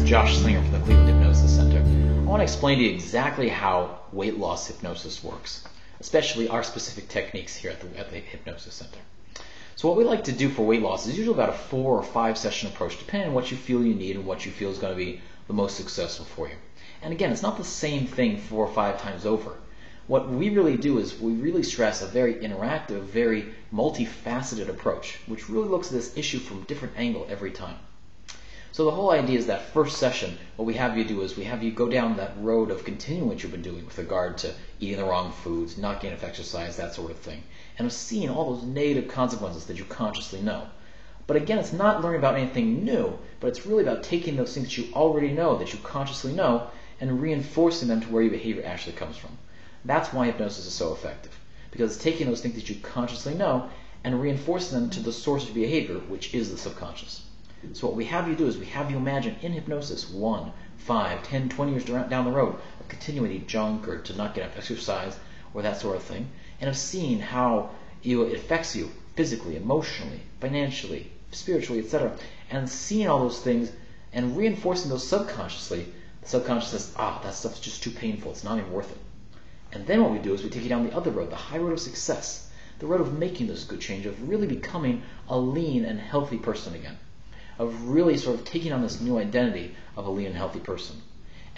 Josh Slinger from the Cleveland Hypnosis Center. I want to explain to you exactly how weight loss hypnosis works, especially our specific techniques here at the Hypnosis Center. So what we like to do for weight loss is usually about a 4 or 5 session approach, depending on what you feel you need and what you feel is going to be the most successful for you. And again, it's not the same thing 4 or 5 times over. What we really do is we really stress a very interactive, very multifaceted approach, which really looks at this issue from a different angle every time. So the whole idea is that first session, what we have you do is we have you go down that road of continuing what you've been doing with regard to eating the wrong foods, not getting enough exercise, that sort of thing, and of seeing all those negative consequences that you consciously know. But again, it's not learning about anything new, but it's really about taking those things that you already know, that you consciously know, and reinforcing them to where your behavior actually comes from. That's why hypnosis is so effective, because it's taking those things that you consciously know and reinforcing them to the source of behavior, which is the subconscious. So what we have you do is we have you imagine in hypnosis 1, 5, 10, 20 years down the road of continuing to eat junk or to not get enough exercise or that sort of thing, and of seeing how it affects you physically, emotionally, financially, spiritually, etc. And seeing all those things and reinforcing those subconsciously. The subconscious says, that stuff's just too painful, it's not even worth it. And then what we do is we take you down the other road, the high road of success, the road of making this good change, of really becoming a lean and healthy person again, of really sort of taking on this new identity of a lean and healthy person.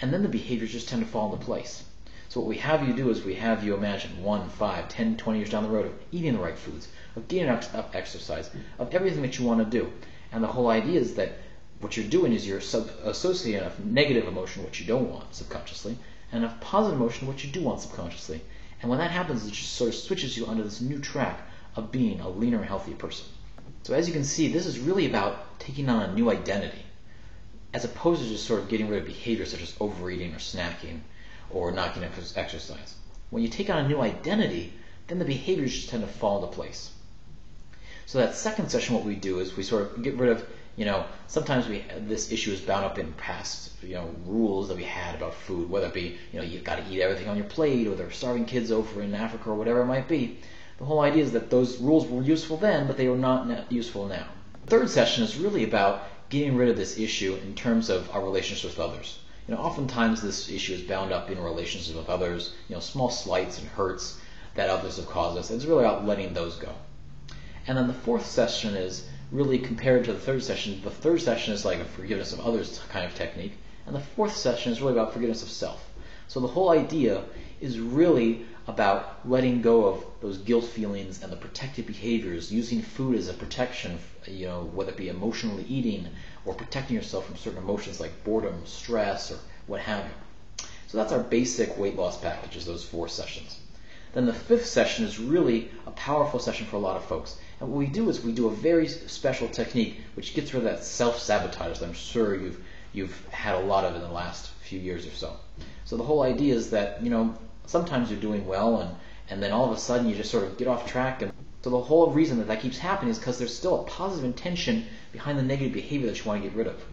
And then the behaviors just tend to fall into place. So what we have you do is we have you imagine 1, 5, 10, 20 years down the road of eating the right foods, of getting enough exercise, of everything that you want to do. And the whole idea is that what you're doing is you're associating a negative emotion, which you don't want subconsciously, and a positive emotion, which you do want subconsciously. And when that happens, it just sort of switches you onto this new track of being a leaner, healthy person. So as you can see, this is really about taking on a new identity, as opposed to just sort of getting rid of behaviors such as overeating or snacking or not getting enough exercise. When you take on a new identity, then the behaviors just tend to fall into place. So that second session, what we do is we sort of get rid of, sometimes this issue is bound up in past, rules that we had about food, whether it be, you've got to eat everything on your plate, or there are starving kids over in Africa, or whatever it might be. The whole idea is that those rules were useful then, but they are not useful now. The third session is really about getting rid of this issue in terms of our relationships with others. Oftentimes this issue is bound up in relationships with others, small slights and hurts that others have caused us. It's really about letting those go. And then the fourth session is really compared to the third session. The third session is like a forgiveness of others kind of technique, and the fourth session is really about forgiveness of self. So the whole idea is really about letting go of those guilt feelings and the protective behaviors, using food as a protection, whether it be emotionally eating or protecting yourself from certain emotions like boredom, stress, or what have you. So that's our basic weight loss package, is those 4 sessions. Then the 5th session is really a powerful session for a lot of folks. And what we do is we do a very special technique which gets rid of that self-sabotage that I'm sure you've had a lot of in the last few years or so. So the whole idea is that, sometimes you're doing well and then all of a sudden you just sort of get off track. And so the whole reason that keeps happening is because there's still a positive intention behind the negative behavior that you want to get rid of.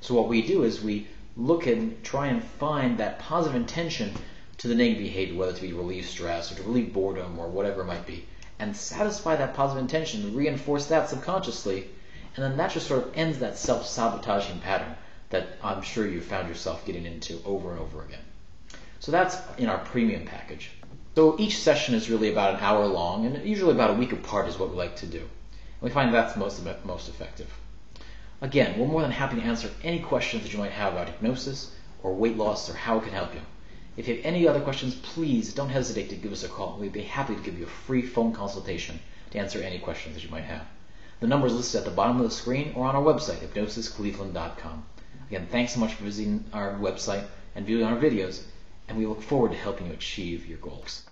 So what we do is we look and try and find that positive intention to the negative behavior, whether to be relieve stress or to relieve boredom or whatever it might be, and satisfy that positive intention, reinforce that subconsciously, and then that just sort of ends that self-sabotaging pattern that I'm sure you found yourself getting into over and over again. So that's in our premium package. So each session is really about an hour long, and usually about a week apart is what we like to do. And we find that's most effective. Again, we're more than happy to answer any questions that you might have about hypnosis or weight loss or how it can help you. If you have any other questions, please don't hesitate to give us a call. We'd be happy to give you a free phone consultation to answer any questions that you might have. The number is listed at the bottom of the screen or on our website, hypnosiscleveland.com. Again, thanks so much for visiting our website and viewing our videos, and we look forward to helping you achieve your goals.